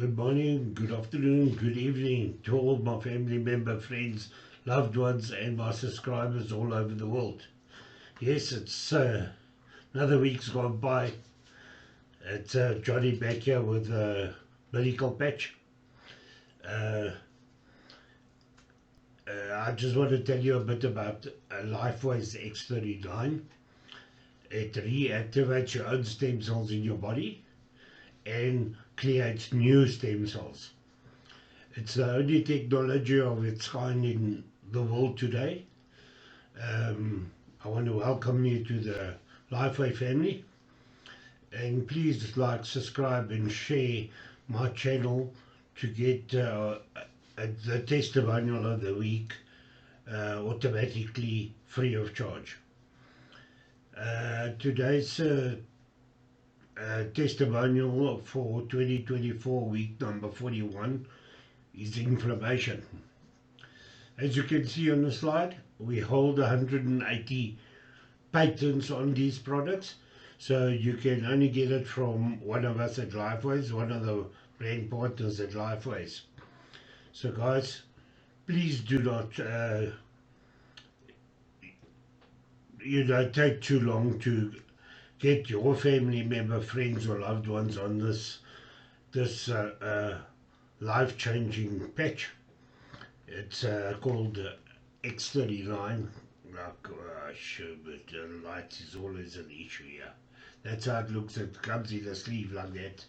Good morning, good afternoon, good evening to all my family member, friends, loved ones and my subscribers all over the world. Yes, it's another week's gone by. It's Johnny back here with a medical patch. I just want to tell you a bit about LifeWays X39. It reactivates your own stem cells in your body and creates new stem cells. It's the only technology of its kind in the world today. I want to welcome you to the LifeWay family, and please like, subscribe and share my channel to get the testimonial of the week automatically free of charge. Today's testimonial for 2024 week number 41 is inflammation. As you can see on the slide, we hold 180 patents on these products, so you can only get it from one of us at LifeWays, one of the brand partners at LifeWays. So guys, please do not take too long to get your family member, friends or loved ones on this life-changing patch. It's called X39. Sure, but the light is always an issue here. That's how it looks. It comes in a sleeve like that.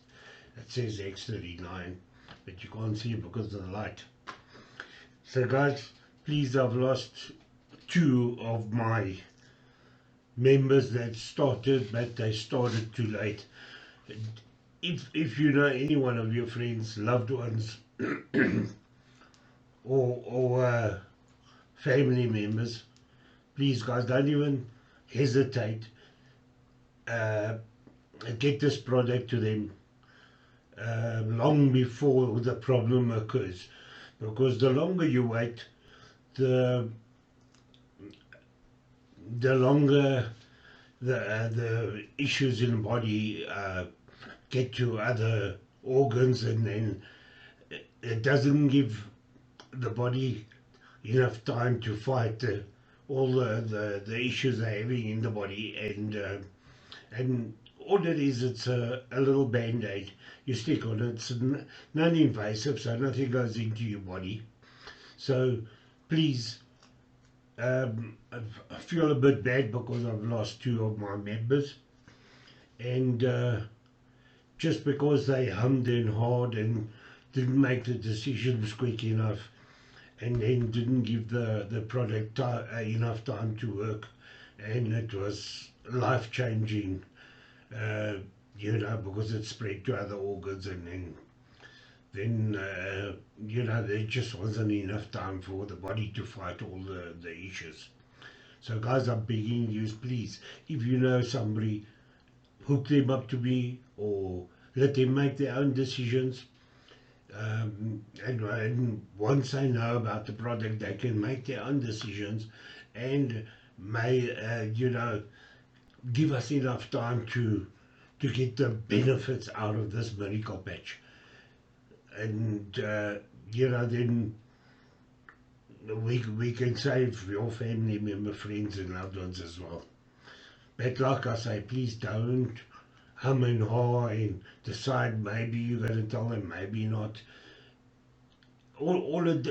It says X39, but you can't see it because of the light. So guys, please, I've lost two of my members that started, but they started too late. If you know any one of your friends, loved ones or family members, please guys, don't even hesitate. Get this product to them long before the problem occurs, because the longer you wait, the longer the issues in the body get to other organs, and then it doesn't give the body enough time to fight all the issues they're having in the body, and all it is, it's a little band-aid you stick on it. It's non-invasive, so nothing goes into your body. So please, I feel a bit bad because I've lost two of my members, and just because they hummed and hawed and didn't make the decisions quick enough, and then didn't give the product enough time to work, and it was life-changing, because it spread to other organs, and then there just wasn't enough time for the body to fight all the issues. So guys, I'm begging you, please, if you know somebody, hook them up to me or let them make their own decisions. And once they know about the product, they can make their own decisions, and may give us enough time to get the benefits out of this miracle patch, and then we can save your family member, friends and loved ones as well. But like I say, please don't hum and haw and decide maybe you're going to tell them, maybe not. All you're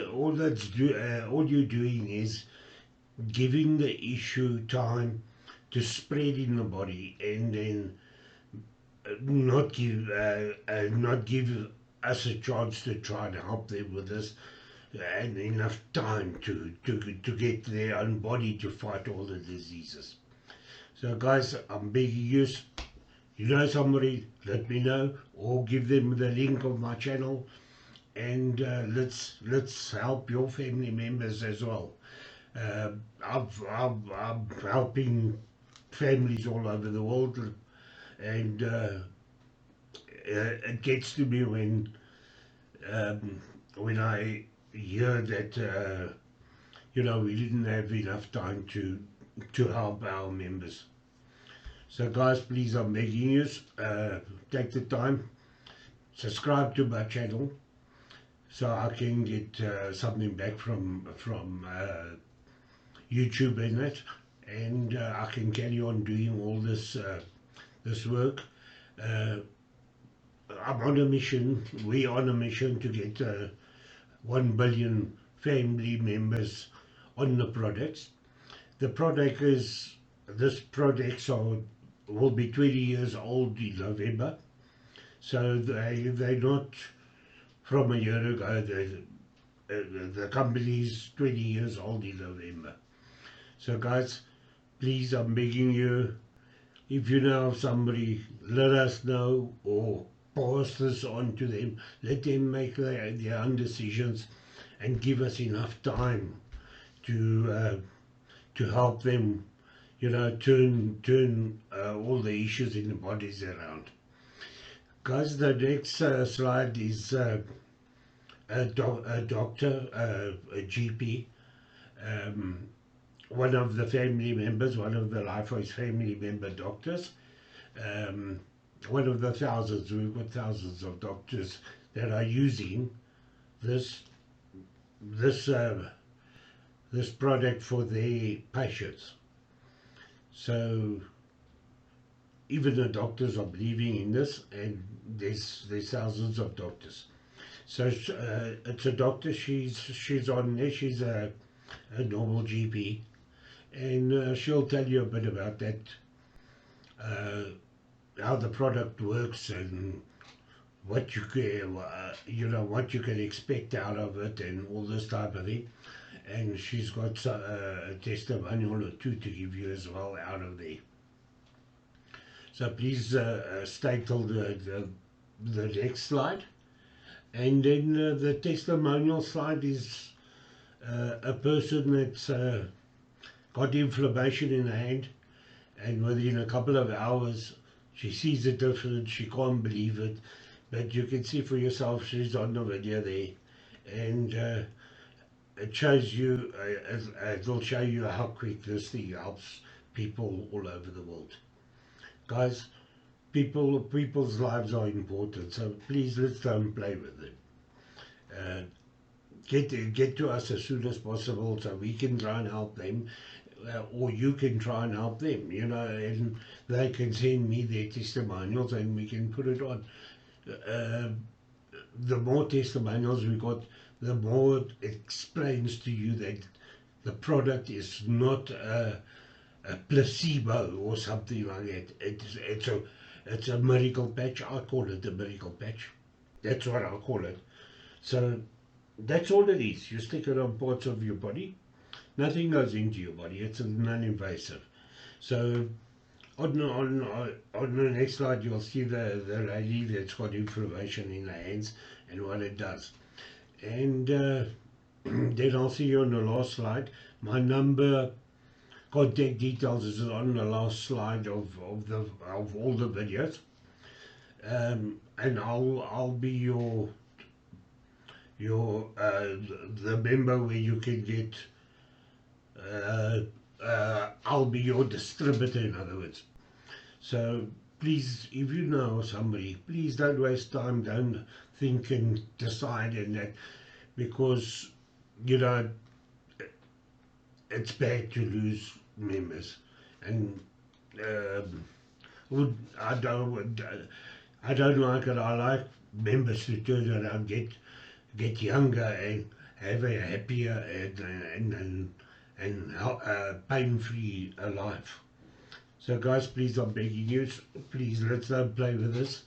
doing is giving the issue time to spread in the body, and then not give us a chance to try and help them with this, and enough time to get their own body to fight all the diseases. So guys, I'm begging you, you know somebody, let me know, or give them the link of my channel, and let's help your family members as well. I'm helping families all over the world, and it gets to me when I hear that we didn't have enough time to help our members. So guys, please, I'm begging you, take the time, subscribe to my channel so I can get something back from YouTube in it, and I can carry on doing all this this work. I'm on a mission. We're on a mission to get 1 billion family members on the products. The product is, this product will be 20 years old in November. So they're not from a year ago. The company's 20 years old in November. So guys, please, I'm begging you, if you know of somebody, let us know, or pass this on to them. Let them make their own decisions and give us enough time to help them, you know, turn all the issues in the bodies around. Guys, the next slide is a doctor, a GP, one of the family members, one of the Lifeways family member doctors, one of the thousands. We've got thousands of doctors that are using this product for their patients. So even the doctors are believing in this, and there's thousands of doctors. So it's a doctor. She's on there. She's a normal GP, and she'll tell you a bit about that, how the product works and what you can, you know, what you can expect out of it and all this type of thing. And she's got a testimonial or two to give you as well out of there. So please stay till the next slide. And then the testimonial slide is a person that's got inflammation in the hand, and within a couple of hours she sees a difference. She can't believe it, but you can see for yourself. She's on the video there, and it shows you, it'll show you how quick this thing helps people all over the world. Guys, people's lives are important, so please, let's don't play with them. Get to us as soon as possible so we can try and help them, or you can try and help them, you know, and they can send me their testimonials and we can put it on. The more testimonials we got, the more it explains to you that the product is not a placebo or something like that. It's a miracle patch. I call it a miracle patch. That's what I call it. So that's all it is. You stick it on parts of your body. Nothing goes into your body. It's non-invasive. So on the next slide, you'll see the lady that's got inflammation in the hands and what it does. And then I'll see you on the last slide. My number, contact details is on the last slide of all the videos, and I'll be the member where you can get. I'll be your distributor, in other words. So please, if you know somebody, please don't waste time. Don't think and decide and that, because you know it's bad to lose members, and I don't like it. I like members to turn around, get younger and have a happier and pain-free life. So guys, please, I'm begging you, please, let's not play with this.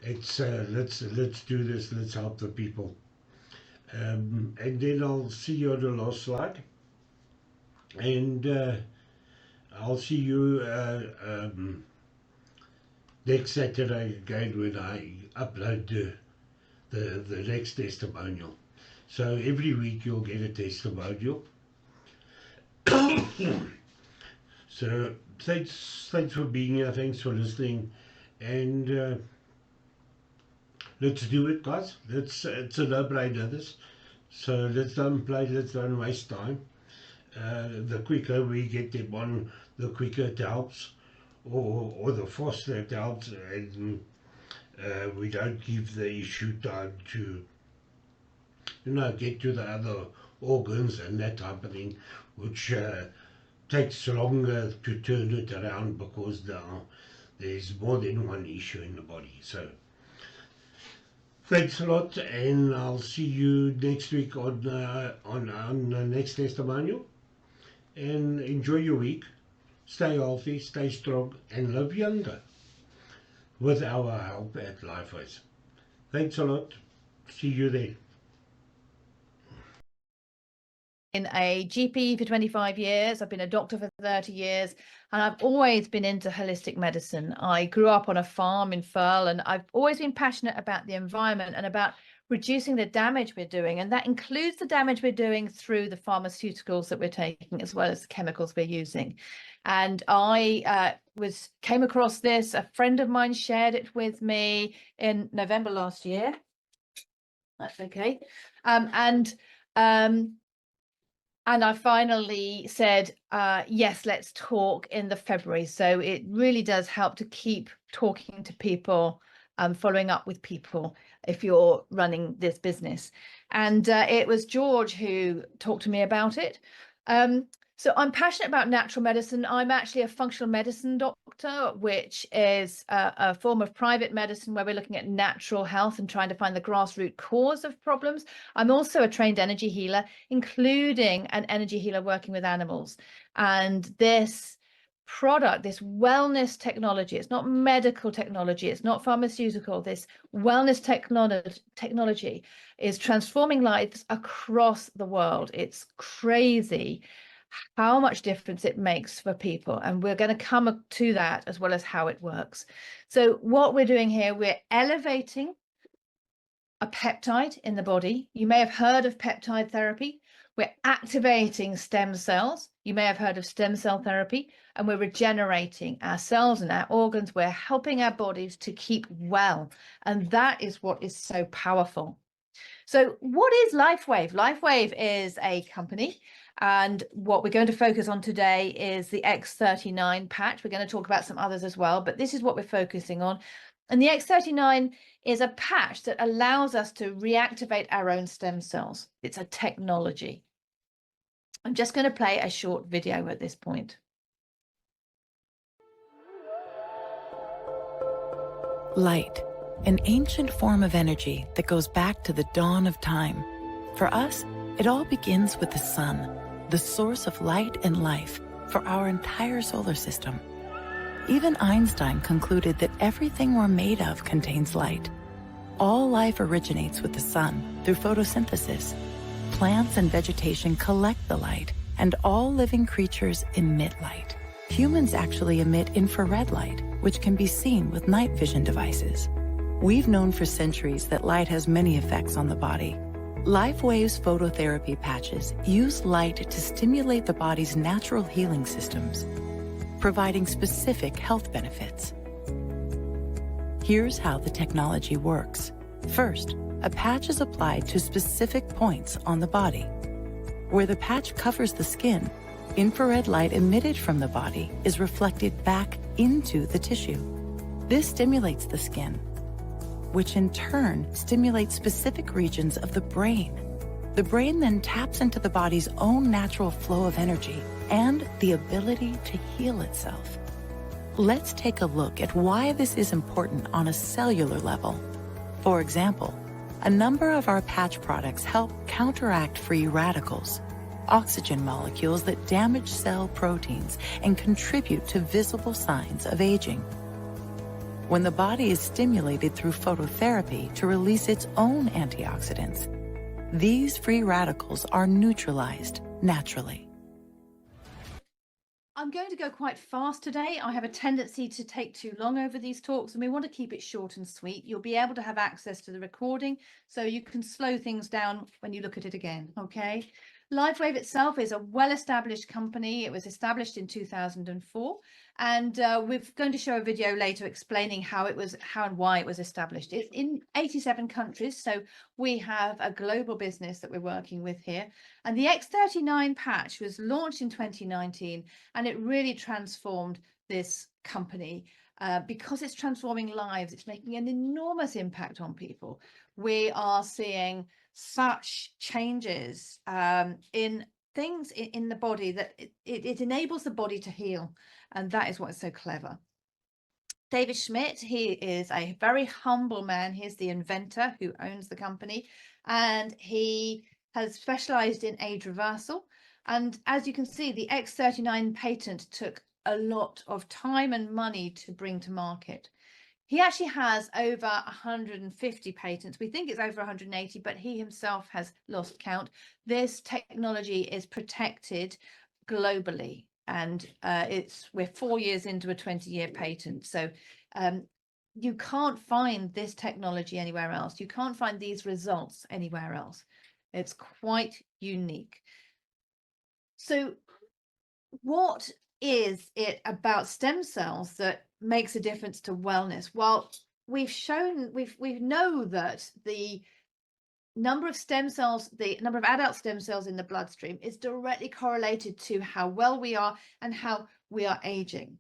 It's let's do this. Let's help the people. And then I'll see you on the last slide. And I'll see you next Saturday again when I upload the next testimonial. So every week you'll get a testimonial. So thanks for being here. Thanks for listening, and let's do it, guys. It's a no-brainer, this. So let's don't play. Let's don't waste time. The quicker we get them on, the quicker it helps, or the faster it helps, We don't give the issue time to, get to the other organs and that type of thing, which takes longer to turn it around because there's more than one issue in the body. So thanks a lot, and I'll see you next week on the next testimonial. And enjoy your week. Stay healthy, stay strong, and live younger with our help at LifeWays. Thanks a lot. See you then. In a GP for 25 years. I've been a doctor for 30 years, and I've always been into holistic medicine. I grew up on a farm in Firle, and I've always been passionate about the environment and about reducing the damage we're doing. And that includes the damage we're doing through the pharmaceuticals that we're taking, as well as the chemicals we're using. And I came across this. A friend of mine shared it with me in November last year. That's okay. And I finally said, yes, let's talk in the February. So it really does help to keep talking to people, following up with people if you're running this business. And it was George who talked to me about it. So I'm passionate about natural medicine. I'm actually a functional medicine doctor, which is a form of private medicine where we're looking at natural health and trying to find the grassroots cause of problems. I'm also a trained energy healer, including an energy healer working with animals. And this product, this wellness technology, it's not medical technology, it's not pharmaceutical, this wellness technology is transforming lives across the world. It's crazy how much difference it makes for people, and we're going to come to that as well as how it works. So what we're doing here, we're elevating a peptide in the body. You may have heard of peptide therapy. We're activating stem cells. You may have heard of stem cell therapy, and we're regenerating our cells and our organs. We're helping our bodies to keep well, and that is what is so powerful. So what is LifeWave? LifeWave is a company, and what we're going to focus on today is the X39 patch. We're going to talk about some others as well, but this is what we're focusing on. And the X39 is a patch that allows us to reactivate our own stem cells. It's a technology. I'm just going to play a short video at this point. Light, an ancient form of energy that goes back to the dawn of time. For us, it all begins with the sun, the source of light and life for our entire solar system. Even Einstein concluded that everything we're made of contains light. All life originates with the sun through photosynthesis. Plants and vegetation collect the light, and all living creatures emit light. Humans actually emit infrared light, which can be seen with night vision devices. We've known for centuries that light has many effects on the body. LifeWave's phototherapy patches use light to stimulate the body's natural healing systems, providing specific health benefits. Here's how the technology works. First, a patch is applied to specific points on the body. Where the patch covers the skin, infrared light emitted from the body is reflected back into the tissue. This stimulates the skin, which in turn stimulates specific regions of the brain. The brain then taps into the body's own natural flow of energy and the ability to heal itself. Let's take a look at why this is important on a cellular level. For example, a number of our patch products help counteract free radicals, oxygen molecules that damage cell proteins and contribute to visible signs of aging. When the body is stimulated through phototherapy to release its own antioxidants, these free radicals are neutralized naturally. I'm going to go quite fast today. I have a tendency to take too long over these talks, and we want to keep it short and sweet. You'll be able to have access to the recording, so you can slow things down when you look at it again, okay? LifeWave itself is a well-established company. It was established in 2004, and we're going to show a video later explaining how and why it was established. It's in 87 countries, so we have a global business that we're working with here. And the X39 patch was launched in 2019, and it really transformed this company. because it's transforming lives, it's making an enormous impact on people. We are seeing such changes in things in the body that it enables the body to heal. And that is what's so clever. David Schmidt, he is a very humble man. He's the inventor who owns the company, and he has specialized in age reversal. And as you can see, the X39 patent took a lot of time and money to bring to market. He actually has over 150 patents. We think it's over 180, but he himself has lost count. This technology is protected globally, and we're 4 years into a 20-year patent. So you can't find this technology anywhere else. You can't find these results anywhere else. It's quite unique. So what is it about stem cells that makes a difference to wellness? Well, we know that the number of stem cells, the number of adult stem cells in the bloodstream is directly correlated to how well we are and how we are aging.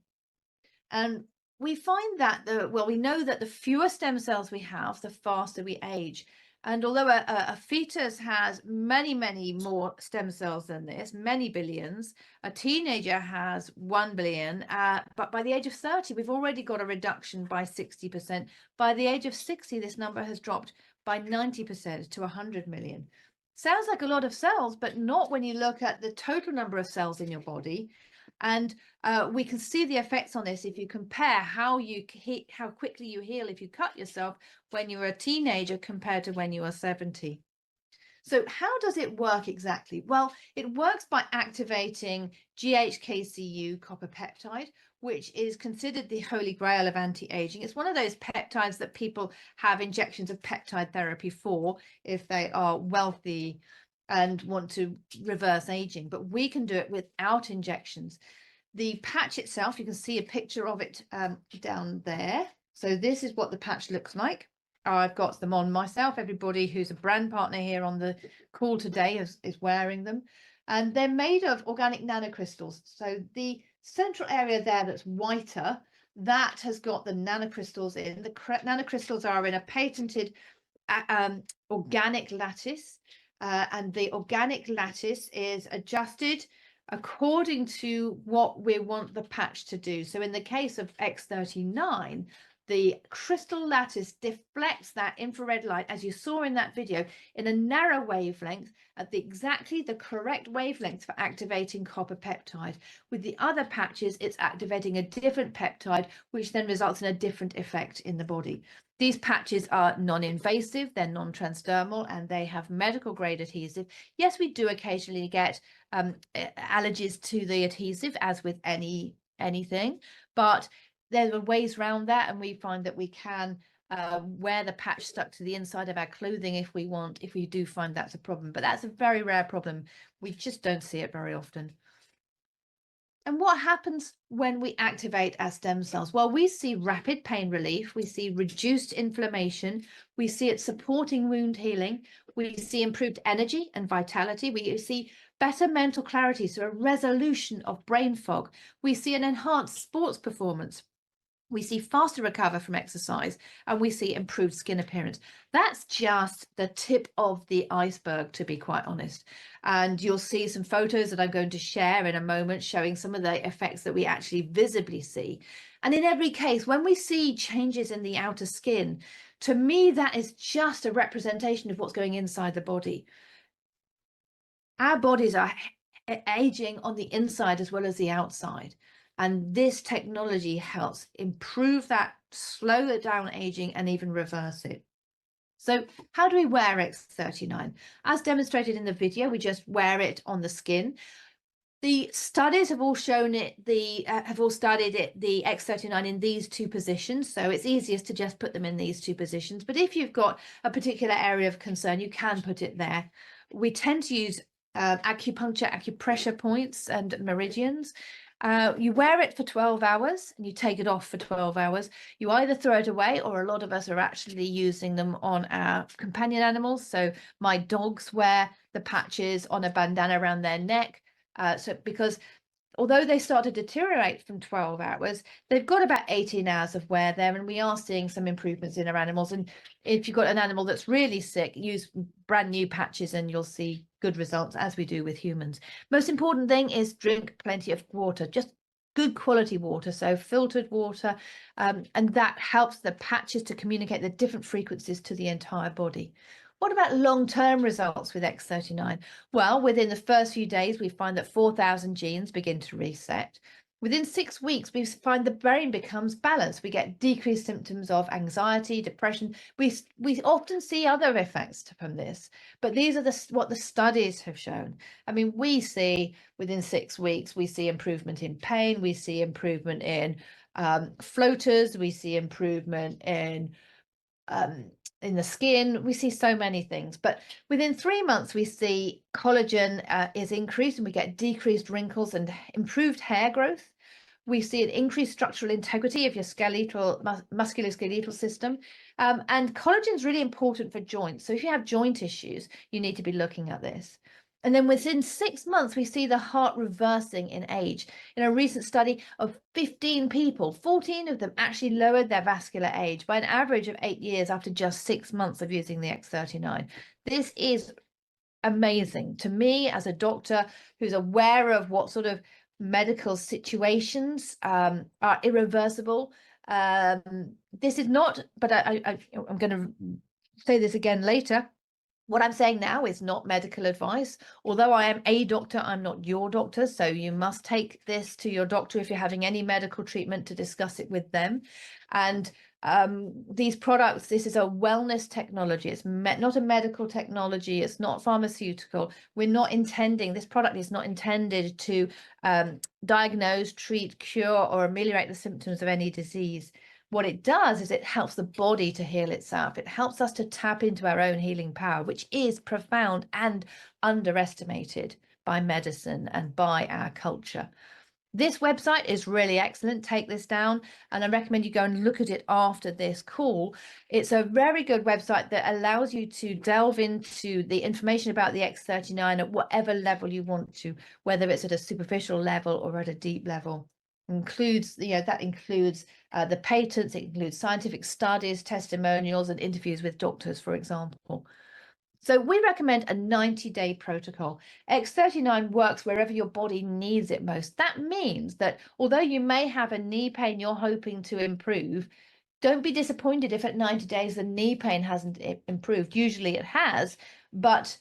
And we find that we know that the fewer stem cells we have, the faster we age. And although a fetus has many, many more stem cells than this, many billions, a teenager has 1 billion, but by the age of 30, we've already got a reduction by 60%. By the age of 60, this number has dropped by 90% to 100 million. Sounds like a lot of cells, but not when you look at the total number of cells in your body. And we can see the effects on this if you compare how quickly you heal if you cut yourself when you're a teenager compared to when you are 70. So how does it work exactly? Well, it works by activating GHKCU copper peptide, which is considered the holy grail of anti-aging. It's one of those peptides that people have injections of peptide therapy for if they are wealthy and want to reverse aging, but we can do it without injections. The patch itself, you can see a picture of it down there. So this is what the patch looks like. I've got them on myself. Everybody who's a brand partner here on the call today is wearing them. And they're made of organic nanocrystals. So the central area there that's whiter, that has got the nanocrystals in. The nanocrystals are in a patented organic lattice. And the organic lattice is adjusted according to what we want the patch to do. So in the case of X39, the crystal lattice deflects that infrared light, as you saw in that video, in a narrow wavelength at exactly the correct wavelength for activating copper peptide. With the other patches, it's activating a different peptide, which then results in a different effect in the body. These patches are non-invasive, they're non-transdermal, and they have medical grade adhesive. Yes, we do occasionally get allergies to the adhesive, as with anything, but there are ways around that, and we find that we can wear the patch stuck to the inside of our clothing if we want, if we do find that's a problem. But that's a very rare problem. We just don't see it very often. And what happens when we activate our stem cells? Well, we see rapid pain relief, we see reduced inflammation, we see it supporting wound healing, we see improved energy and vitality, we see better mental clarity, so a resolution of brain fog, we see an enhanced sports performance, we see faster recover from exercise, and we see improved skin appearance. That's just the tip of the iceberg, to be quite honest. And you'll see some photos that I'm going to share in a moment showing some of the effects that we actually visibly see. And in every case, when we see changes in the outer skin, to me, that is just a representation of what's going inside the body. Our bodies are aging on the inside as well as the outside. And this technology helps improve that, slow it down aging, and even reverse it. So how do we wear X39? As demonstrated in the video, we just wear it on the skin. The studies have all shown it, have all studied it, the X39 in these two positions. So it's easiest to just put them in these two positions. But if you've got a particular area of concern, you can put it there. We tend to use acupuncture, acupressure points and meridians. You wear it for 12 hours and you take it off for 12 hours. You either throw it away, or a lot of us are actually using them on our companion animals. So my dogs wear the patches on a bandana around their neck. So because although they start to deteriorate from 12 hours, they've got about 18 hours of wear there, and we are seeing some improvements in our animals. And if you've got an animal that's really sick, use brand new patches and you'll see good results, as we do with humans. Most important thing is drink plenty of water, just good quality water, so filtered water, and that helps the patches to communicate the different frequencies to the entire body. What about long-term results with X39? Well, within the first few days, we find that 4,000 genes begin to reset. Within 6 weeks, we find the brain becomes balanced. We get decreased symptoms of anxiety, depression. We often see other effects from this, but these are what the studies have shown. I mean, we see within 6 weeks, we see improvement in pain, we see improvement in floaters, we see improvement in the skin. We see so many things, but within 3 months we see collagen is increased, and we get decreased wrinkles and improved hair growth. We see an increased structural integrity of your skeletal musculoskeletal system, and collagen is really important for joints. So if you have joint issues, you need to be looking at this. And then within 6 months, we see the heart reversing in age. In a recent study of 15 people, 14 of them actually lowered their vascular age by an average of 8 years after just 6 months of using the X39. This is amazing to me as a doctor who's aware of what sort of medical situations are irreversible. This is not, but I'm going to say this again later. What I'm saying now is not medical advice. Although I am a doctor, I'm not your doctor. So you must take this to your doctor if you're having any medical treatment, to discuss it with them. And these products, this is a wellness technology. It's not a medical technology. It's not pharmaceutical. We're not intending, this product is not intended to diagnose, treat, cure, or ameliorate the symptoms of any disease. What it does is it helps the body to heal itself. It helps us to tap into our own healing power, which is profound and underestimated by medicine and by our culture. This website is really excellent. Take this down, and I recommend you go and look at it after this call. It's a very good website that allows you to delve into the information about the X39 at whatever level you want to, whether it's at a superficial level or at a deep level. Includes, that includes the patents, it includes scientific studies, testimonials, and interviews with doctors, for example. So we recommend a 90-day protocol. X39 works wherever your body needs it most. That means that although you may have a knee pain you're hoping to improve, don't be disappointed if at 90 days the knee pain hasn't improved. Usually it has, but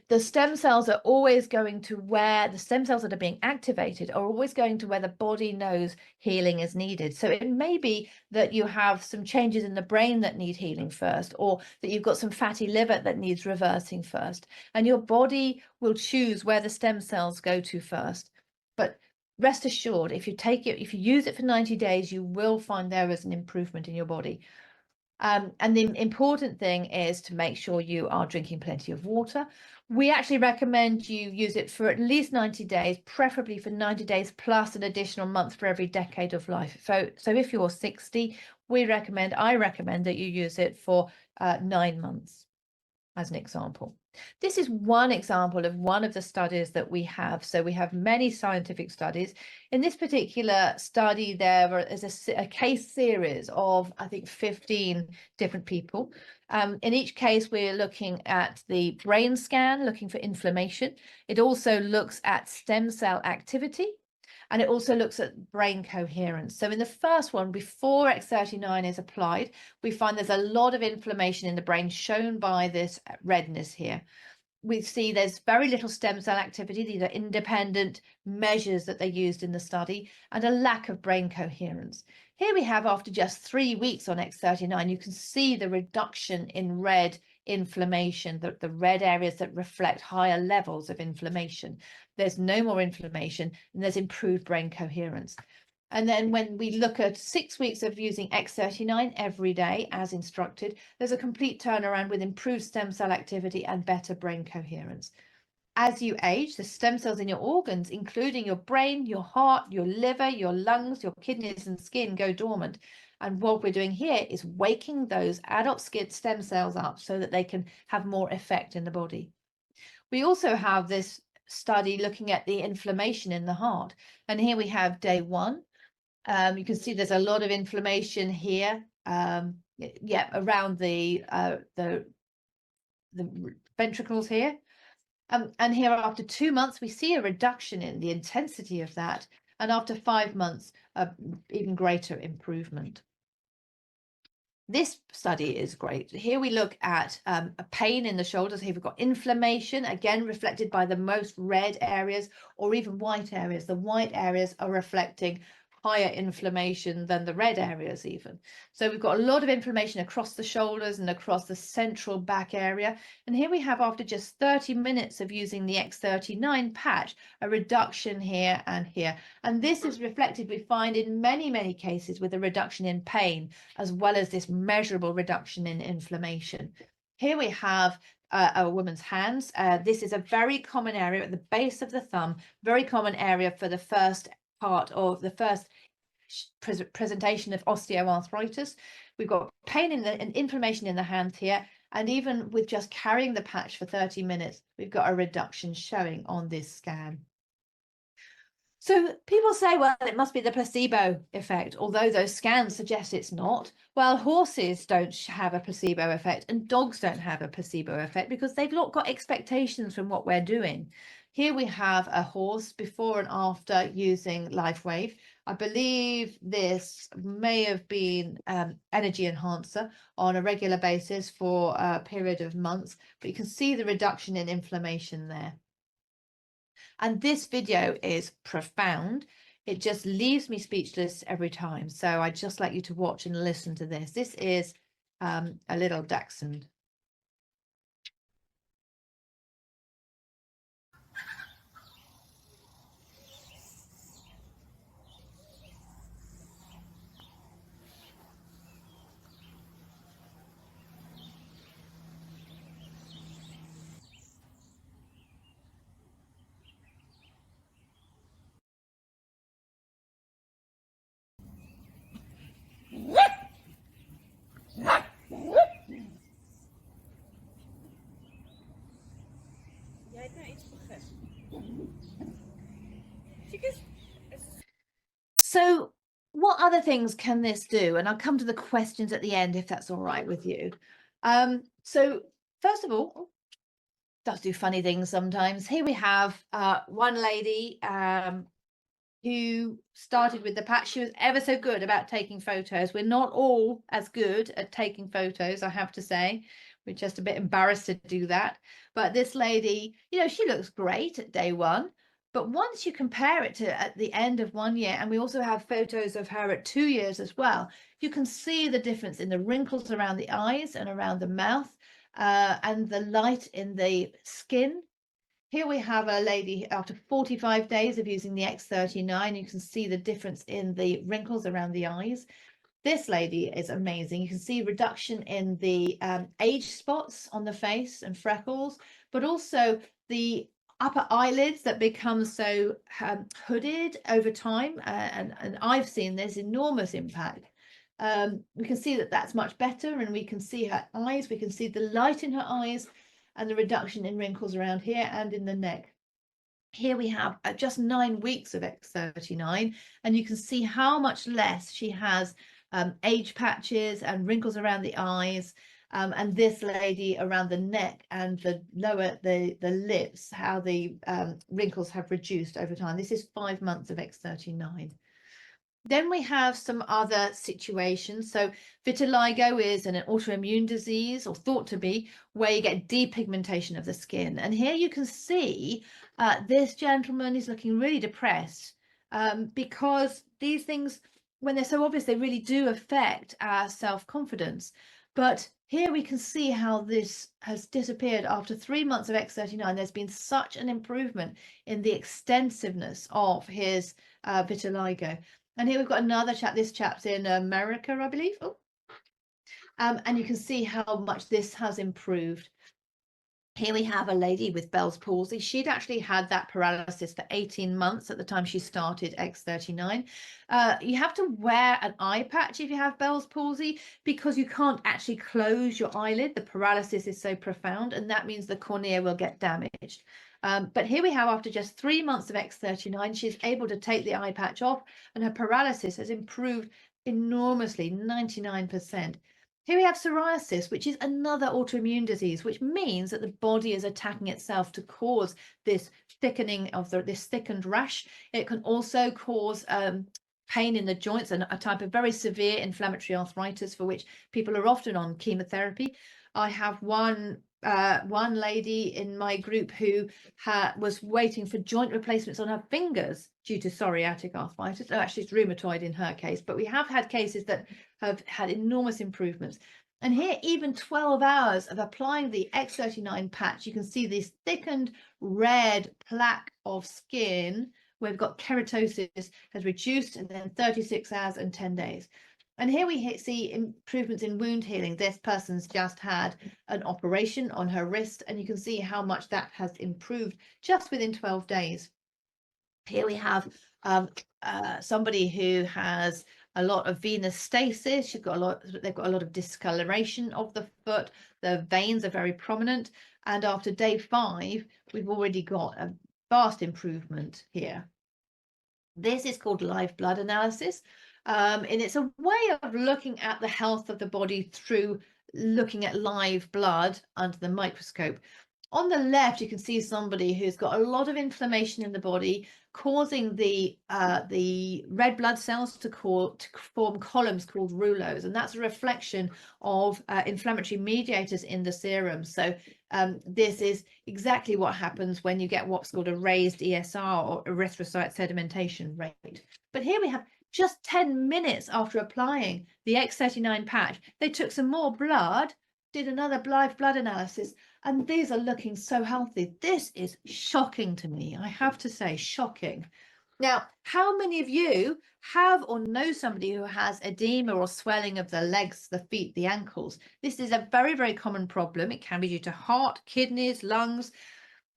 the stem cells are always going to where the stem cells that are being activated are always going to where the body knows healing is needed. So it may be that you have some changes in the brain that need healing first, or that you've got some fatty liver that needs reversing first, and your body will choose where the stem cells go to first. But rest assured, if you use it for 90 days, you will find there is an improvement in your body. And the important thing is to make sure you are drinking plenty of water. We actually recommend you use it for at least 90 days, preferably for 90 days plus an additional month for every decade of life. So if you're 60, I recommend that you use it for 9 months, as an example. This is one example of one of the studies that we have. So we have many scientific studies. In this particular study, there is a case series of, I think, 15 different people. In each case, we're looking at the brain scan, looking for inflammation. It also looks at stem cell activity, and it also looks at brain coherence. So in the first one, before X39 is applied, we find there's a lot of inflammation in the brain, shown by this redness here. We see there's very little stem cell activity. These are independent measures that they used in the study, and a lack of brain coherence. Here we have, after just 3 weeks on X39, you can see the reduction in red inflammation, the red areas that reflect higher levels of inflammation. There's no more inflammation, and there's improved brain coherence. And then when we look at 6 weeks of using X39 every day as instructed, there's a complete turnaround with improved stem cell activity and better brain coherence. As you age, the stem cells in your organs, including your brain, your heart, your liver, your lungs, your kidneys and skin, go dormant. And what we're doing here is waking those adult stem cells up so that they can have more effect in the body. We also have this study looking at the inflammation in the heart. And here we have day 1. You can see there's a lot of inflammation here. Yeah, around the ventricles here. And here after 2 months, we see a reduction in the intensity of that. And after 5 months, even greater improvement. This study is great. Here we look at a pain in the shoulders. Here we've got inflammation, again reflected by the most red areas or even white areas. The white areas are reflecting higher inflammation than the red areas even. So we've got a lot of inflammation across the shoulders and across the central back area. And here we have, after just 30 minutes of using the X39 patch, a reduction here and here. And this is reflected, we find, in many, many cases with a reduction in pain, as well as this measurable reduction in inflammation. Here we have a woman's hands. This is a very common area at the base of the thumb, very common area for the first part of the first presentation of osteoarthritis. We've got pain and inflammation in the hands here, and even with just carrying the patch for 30 minutes, we've got a reduction showing on this scan. So people say, well, it must be the placebo effect, although those scans suggest it's not. Well, horses don't have a placebo effect, and dogs don't have a placebo effect because they've not got expectations from what we're doing. Here we have a horse before and after using LifeWave. I believe this may have been energy enhancer on a regular basis for a period of months, but you can see the reduction in inflammation there. And this video is profound. It just leaves me speechless every time. So I'd just like you to watch and listen to this. This is a little dachshund. So what other things can this do? And I'll come to the questions at the end, if that's all right with you. So first of all, does do funny things sometimes. Here we have one lady who started with the patch. She was ever so good about taking photos. We're not all as good at taking photos, I have to say. We're just a bit embarrassed to do that. But this lady, you know, she looks great at day 1. But once you compare it to at the end of 1 year, and we also have photos of her at 2 years as well, you can see the difference in the wrinkles around the eyes and around the mouth, and the light in the skin. Here we have a lady after 45 days of using the X39. You can see the difference in the wrinkles around the eyes. This lady is amazing. You can see reduction in the age spots on the face and freckles, but also the upper eyelids that become so hooded over time. And I've seen this enormous impact. We can see that that's much better, and we can see her eyes. We can see the light in her eyes and the reduction in wrinkles around here and in the neck. Here we have just 9 weeks of X39, and you can see how much less she has age patches and wrinkles around the eyes, and this lady around the neck and the lower the lips, how the wrinkles have reduced over time. This is 5 months of X39. Then we have some other situations. So vitiligo is an autoimmune disease, or thought to be, where you get depigmentation of the skin. And here you can see this gentleman is looking really depressed because these things, when they're so obvious, they really do affect our self-confidence. But here we can see how this has disappeared after 3 months of X39. There's been such an improvement in the extensiveness of his vitiligo. And here we've got another chap. This chap's in America, I believe. Oh. And you can see how much this has improved. Here we have a lady with Bell's palsy. She'd actually had that paralysis for 18 months at the time she started X39. You have to wear an eye patch if you have Bell's palsy, because you can't actually close your eyelid. The paralysis is so profound, and that means the cornea will get damaged. But here we have, after just 3 months of X39, she's able to take the eye patch off, and her paralysis has improved enormously, 99%. Here we have psoriasis, which is another autoimmune disease, which means that the body is attacking itself to cause this thickening of this thickened rash. It can also cause pain in the joints and a type of very severe inflammatory arthritis for which people are often on chemotherapy. I have one lady in my group who was waiting for joint replacements on her fingers due to psoriatic arthritis. Oh, actually, it's rheumatoid in her case, but we have had cases that have had enormous improvements. And here, even 12 hours of applying the X39 patch, you can see this thickened red plaque of skin where we've got keratosis has reduced, and then 36 hours and 10 days. And here we see improvements in wound healing. This person's just had an operation on her wrist, and you can see how much that has improved just within 12 days. Here we have somebody who has a lot of venous stasis. They've got a lot of discoloration of the foot. The veins are very prominent. And after day 5, we've already got a vast improvement here. This is called live blood analysis. And it's a way of looking at the health of the body through looking at live blood under the microscope. On the left, you can see somebody who's got a lot of inflammation in the body, causing the red blood cells to form columns called rouleaus, and that's a reflection of inflammatory mediators in the serum. So this is exactly what happens when you get what's called a raised ESR, or erythrocyte sedimentation rate. But here we have, just 10 minutes after applying the X39 patch, they took some more blood, did another live blood analysis, and these are looking so healthy. This is shocking to me, I have to say, shocking. Now, how many of you have or know somebody who has edema or swelling of the legs, the feet, the ankles? This is a very, very common problem. It can be due to heart, kidneys, lungs.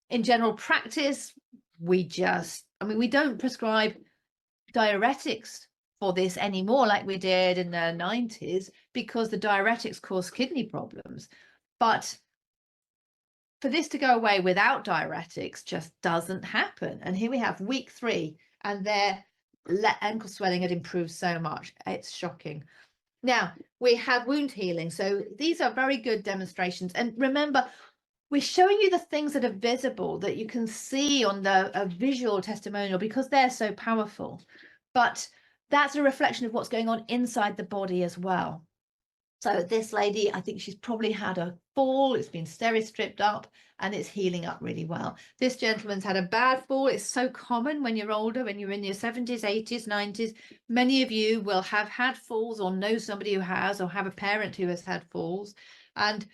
In general practice, we don't prescribe diuretics for this anymore like we did in the 90s, because the diuretics cause kidney problems. But for this to go away without diuretics just doesn't happen. And here we have week 3, and their ankle swelling had improved so much. It's shocking. Now we have wound healing. So these are very good demonstrations. And remember, we're showing you the things that are visible, that you can see on a visual testimonial, because they're so powerful. But that's a reflection of what's going on inside the body as well. So this lady, I think she's probably had a fall. It's been steri-stripped up, and it's healing up really well. This gentleman's had a bad fall. It's so common when you're older, when you're in your 70s, 80s, 90s. Many of you will have had falls, or know somebody who has, or have a parent who has had falls. And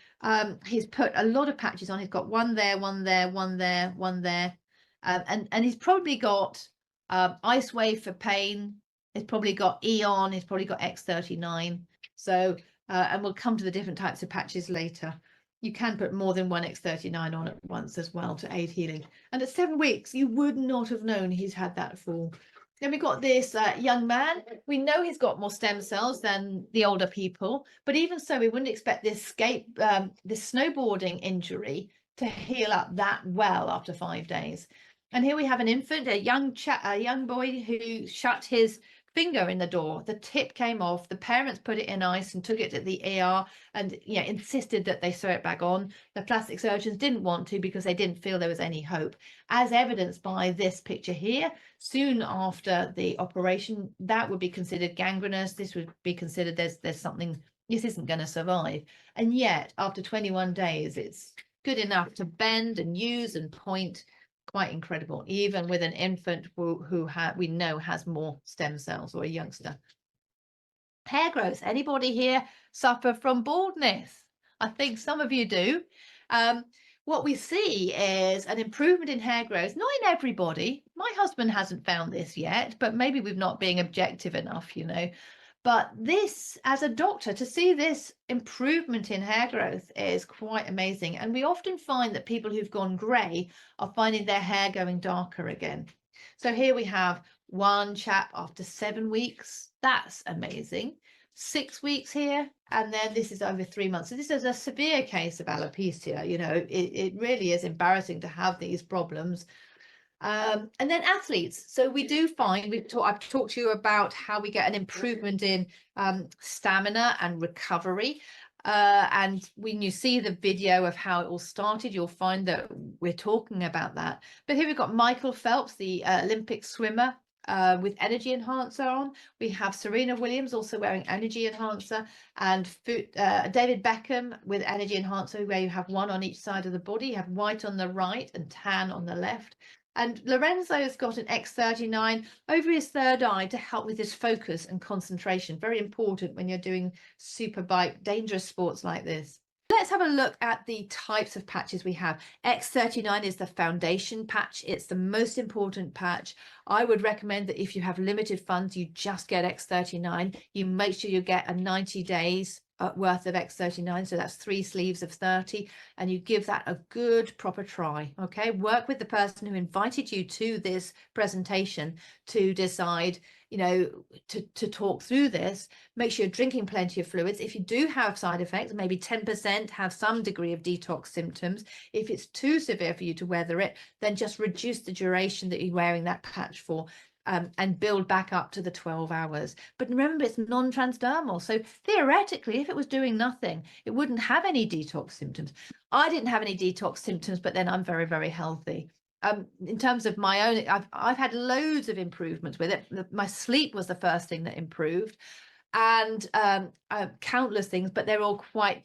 he's put a lot of patches on. He's got one there, one there, one there, one there. And he's probably got Ice Wave for pain. He's probably got Eon. He's probably got X39. So, and we'll come to the different types of patches later. You can put more than one X39 on at once as well to aid healing. And at 7 weeks, you would not have known he's had that fall. Then we've got this young man. We know he's got more stem cells than the older people, but even so, we wouldn't expect this snowboarding injury to heal up that well after 5 days. And here we have an infant, a young boy who shut his finger in the door. The tip came off. The parents put it in ice and took it to the ER, and insisted that they sew it back on. The plastic surgeons didn't want to, because they didn't feel there was any hope, as evidenced by this picture here. Soon after the operation, that would be considered gangrenous. This would be considered there's something, this isn't going to survive. And yet after 21 days, it's good enough to bend and use and point. Quite incredible, even with an infant who we know has more stem cells, or a youngster. Hair growth. Anybody here suffer from baldness? I think some of you do. What we see is an improvement in hair growth, not in everybody. My husband hasn't found this yet, but maybe we've not being objective enough, But this, as a doctor, to see this improvement in hair growth is quite amazing. And we often find that people who've gone grey are finding their hair going darker again. So here we have one chap after 7 weeks. That's amazing. 6 weeks here, and then this is over 3 months. So this is a severe case of alopecia. You know, it really is embarrassing to have these problems. And then athletes. So we do find, I've talked to you about how we get an improvement in stamina and recovery. And when you see the video of how it all started, you'll find that we're talking about that. But here we've got Michael Phelps, the Olympic swimmer, with energy enhancer on. We have Serena Williams also wearing energy enhancer, and David Beckham with energy enhancer, where you have one on each side of the body. You have white on the right and tan on the left. And Lorenzo's got an X39 over his third eye to help with his focus and concentration. Very important when you're doing superbike, dangerous sports like this. Let's have a look at the types of patches we have. X39 is the foundation patch. It's the most important patch. I would recommend that if you have limited funds, you just get X39. You make sure you get a 90 days worth of X39, so that's 3 sleeves of 30, and you give that a good proper try. Okay, work with the person who invited you to this presentation to decide, you know, to talk through this. Make sure you're drinking plenty of fluids. If you do have side effects, maybe 10% have some degree of detox symptoms. If it's too severe for you to weather it, then just reduce the duration that you're wearing that patch for. And build back up to the 12 hours. But remember, it's non-transdermal. So theoretically, if it was doing nothing, it wouldn't have any detox symptoms. I didn't have any detox symptoms, but then I'm very, very healthy. In terms of my own, I've had loads of improvements with it. My sleep was the first thing that improved, and countless things, but they're all quite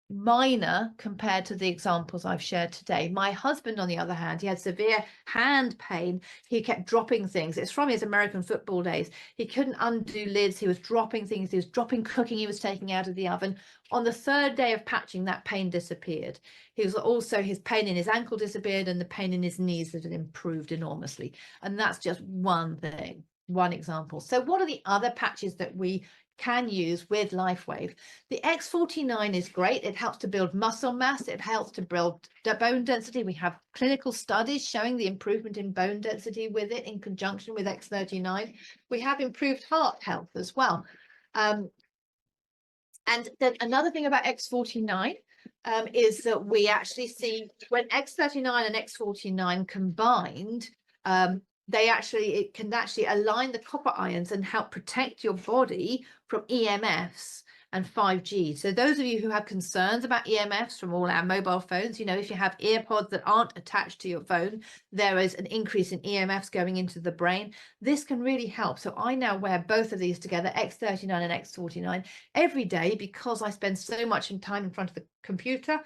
minor compared to the examples I've shared today. My husband, on the other hand, he had severe hand pain. He kept dropping things. It's from his American football days. He couldn't undo lids. He was dropping things. He was dropping cooking he was taking out of the oven. On the 3rd day of patching, that pain disappeared. He was also, his pain in his ankle disappeared, and the pain in his knees had improved enormously. And that's just one thing, one example. So what are the other patches that we can use with LifeWave? The X49 is great. It helps to build muscle mass. It helps to build bone density. We have clinical studies showing the improvement in bone density with it in conjunction with X39. We have improved heart health as well. And then another thing about X49 is that we actually see when X39 and X49 combined, it can actually align the copper ions and help protect your body from EMFs and 5G. So those of you who have concerns about EMFs from all our mobile phones, you know, if you have earpods that aren't attached to your phone, there is an increase in EMFs going into the brain. This can really help. So I now wear both of these together, X39 and X49, every day, because I spend so much time in front of the computer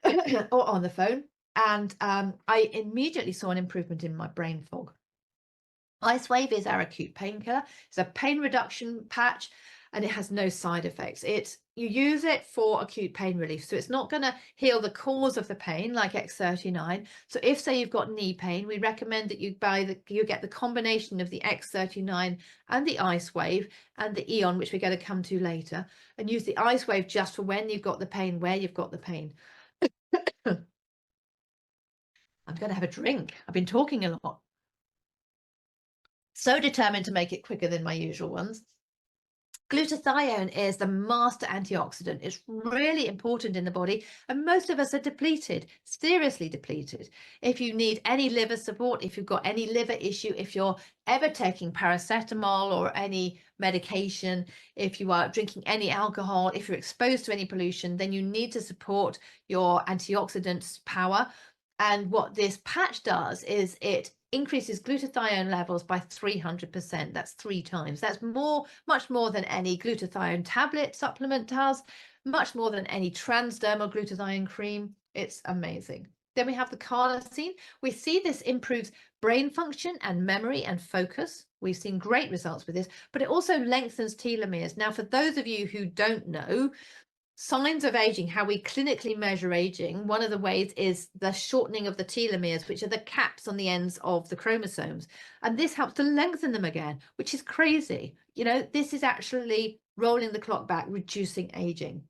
or on the phone. And I immediately saw an improvement in my brain fog. IceWave is our acute painkiller. It's a pain reduction patch, and it has no side effects. You use it for acute pain relief, so it's not going to heal the cause of the pain like X39. So if, say, you've got knee pain, we recommend that you get the combination of the X39 and the IceWave and the Eon, which we're going to come to later, and use the IceWave just for when you've got the pain, where you've got the pain. I'm going to have a drink. I've been talking a lot. So determined to make it quicker than my usual ones. Glutathione is the master antioxidant. It's really important in the body, and most of us are depleted, seriously depleted. If you need any liver support, if you've got any liver issue, if you're ever taking paracetamol or any medication, if you are drinking any alcohol, if you're exposed to any pollution, then you need to support your antioxidants power. And what this patch does is it increases glutathione levels by 300%. That's 3 times. That's much more than any glutathione tablet supplement does, much more than any transdermal glutathione cream. It's amazing. Then we have the carnosine. We see this improves brain function and memory and focus. We've seen great results with this, but it also lengthens telomeres. Now, for those of you who don't know, signs of aging, how we clinically measure aging, one of the ways is the shortening of the telomeres, which are the caps on the ends of the chromosomes. And this helps to lengthen them again, which is crazy. You know, this is actually rolling the clock back, reducing aging.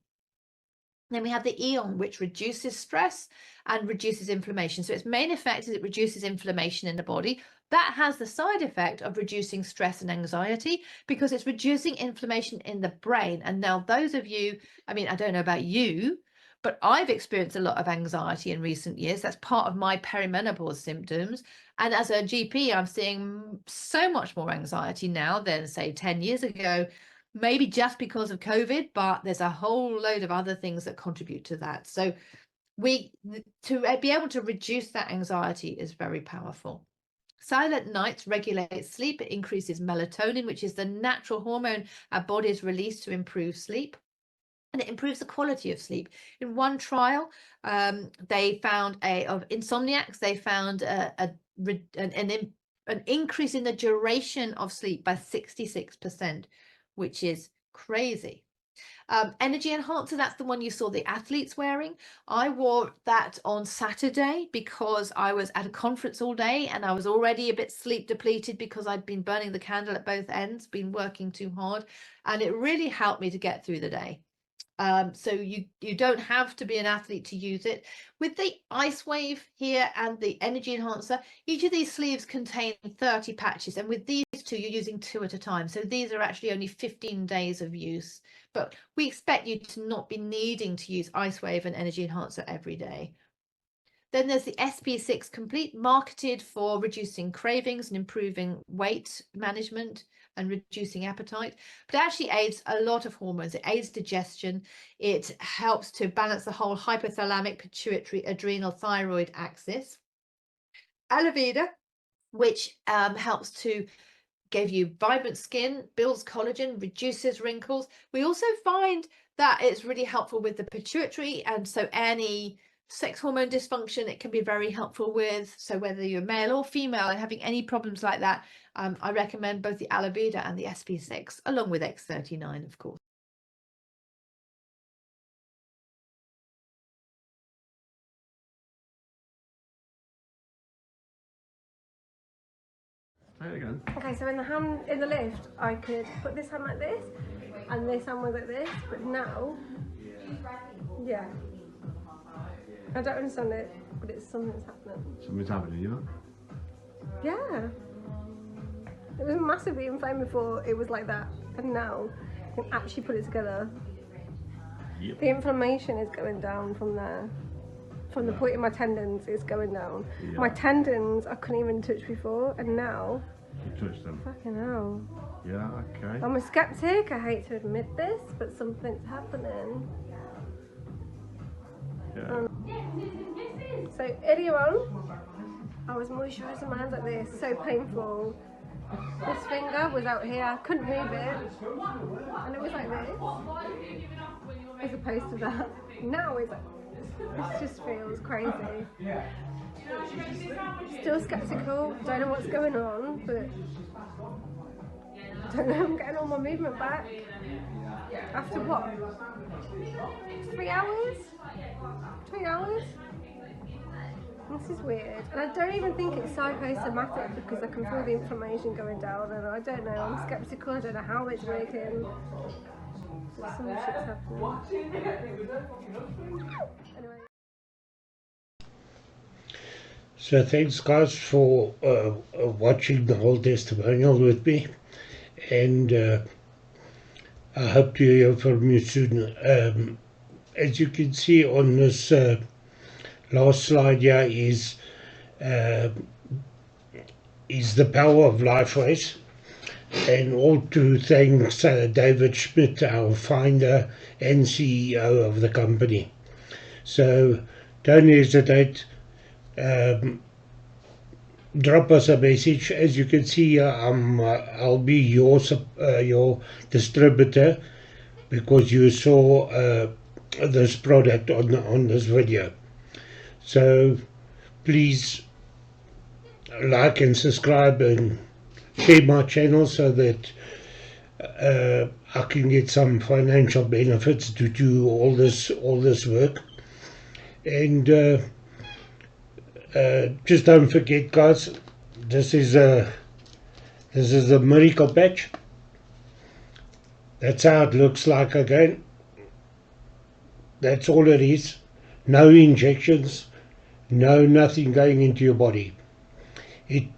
Then we have the Eon, which reduces stress and reduces inflammation. So its main effect is it reduces inflammation in the body. That has the side effect of reducing stress and anxiety because it's reducing inflammation in the brain. And now those of you, I mean, I don't know about you, but I've experienced a lot of anxiety in recent years. That's part of my perimenopause symptoms. And as a GP, I'm seeing so much more anxiety now than, say, 10 years ago. Maybe just because of COVID, but there's a whole load of other things that contribute to that. So to be able to reduce that anxiety is very powerful. Silent nights regulate sleep. It increases melatonin, which is the natural hormone our bodies release to improve sleep. And it improves the quality of sleep. In one trial, they found of insomniacs, they found an increase in the duration of sleep by 66%. Which is crazy. Energy enhancer, that's the one you saw the athletes wearing. I wore that on Saturday because I was at a conference all day and I was already a bit sleep depleted because I'd been burning the candle at both ends, been working too hard, and it really helped me to get through the day. So you don't have to be an athlete to use it. With the Ice Wave here and the Energy Enhancer, each of these sleeves contain 30 patches, and with these two you're using 2 at a time. So these are actually only 15 days of use, but we expect you to not be needing to use Ice Wave and Energy Enhancer every day. Then there's the SP6 Complete, marketed for reducing cravings and improving weight management and reducing appetite, but it actually aids a lot of hormones. It aids digestion. It helps to balance the whole hypothalamic, pituitary, adrenal, thyroid axis. Aloe vera, which helps to give you vibrant skin, builds collagen, reduces wrinkles. We also find that it's really helpful with the pituitary, and so any sex hormone dysfunction it can be very helpful with. So whether you're male or female and having any problems like that, I recommend both the aloe vera and the SP6 along with X39, of course. Try it again. Okay, so in the hand in the lift, I could put this hand like this, and this hand was like this. But now, yeah, I don't understand it, but it's something's happening. Something's happening, you know? Yeah, it was massively inflamed before. It was like that, and now I can actually put it together. Yep. The inflammation is going down from there. From the point in my tendons, it's going down. Yeah. My tendons I couldn't even touch before, and now You touch them. fucking hell. Yeah, okay. I'm a skeptic, I hate to admit this, but something's happening. Yeah. So earlier on, I was moisturising my hands like this, so painful. This finger was out here, I couldn't move it, and it was like this, as opposed to that. Now it's like, this just feels crazy. Still skeptical, don't know what's going on, but I don't know, I'm getting all my movement back. After what? 3 hours? 3 hours? This is weird. And I don't even think it's psychosomatic because I can feel the inflammation going down, and I don't know, I'm skeptical, I don't know how it's working. But some shit's happening. Anyway. So thanks guys for watching the whole testimonial with me, and I hope to hear from you soon. As you can see on this last slide here is the Power of Life race, and all to thanks David Schmidt, our founder and CEO of the company. So don't hesitate. Drop us a message. As you can see, I'll be your distributor because you saw this product on this video. So please like and subscribe and share my channel so that I can get some financial benefits to do all this work. And just don't forget, guys, this is a miracle patch. That's how it looks like again. That's all it is. No injections, nothing going into your body. It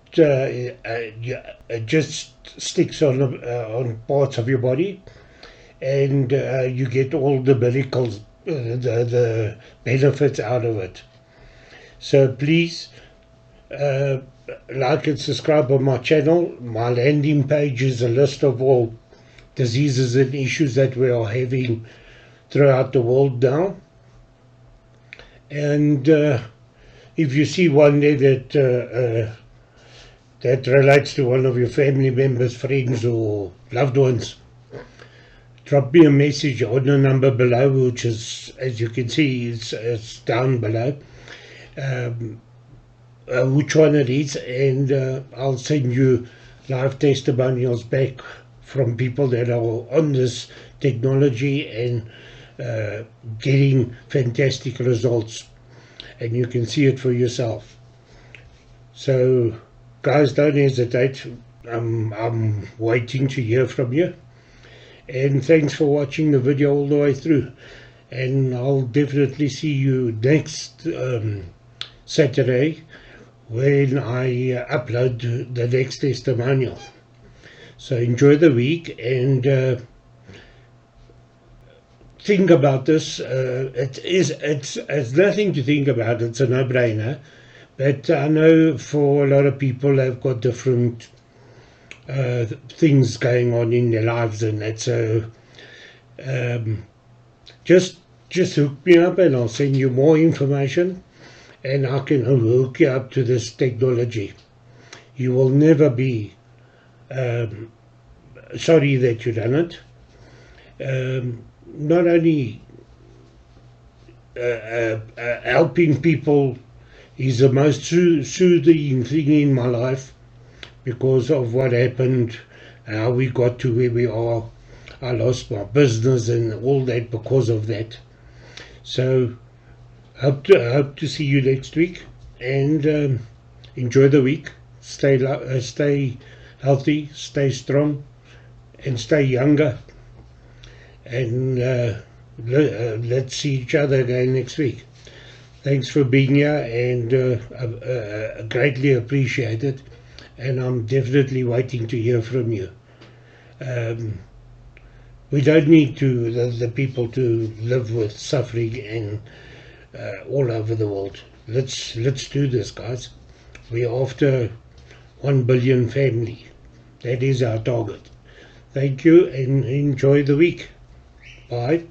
just sticks on parts of your body, and you get all the medicals, the benefits out of it. So please like and subscribe on my channel. My landing page is a list of all diseases and issues that we are having throughout the world now. And if you see one there that relates to one of your family members, friends or loved ones, drop me a message on the number below, which is, as you can see, it's down below, which one it is, and I'll send you live testimonials back from people that are on this technology and getting fantastic results, and you can see it for yourself. So guys, don't hesitate. I'm waiting to hear from you, and thanks for watching the video all the way through, and I'll definitely see you next Saturday when I upload the next testimonial. So enjoy the week, and think about this. It's nothing to think about. It's a no-brainer. But I know for a lot of people, they've got different things going on in their lives and that. So just hook me up, and I'll send you more information, and I can hook you up to this technology. You will never be sorry that you done it. Not only helping people is the most soothing thing in my life, because of what happened, how we got to where we are. I lost my business and all that because of that. So hope to see you next week, and enjoy the week. Stay healthy, stay strong, and stay younger, and let's see each other again next week. Thanks for being here, and greatly appreciated, and I'm definitely waiting to hear from you. We don't need the people to live with suffering and all over the world. Let's do this, guys. We're after 1 billion family. That is our target. Thank you, and enjoy the week. Bye.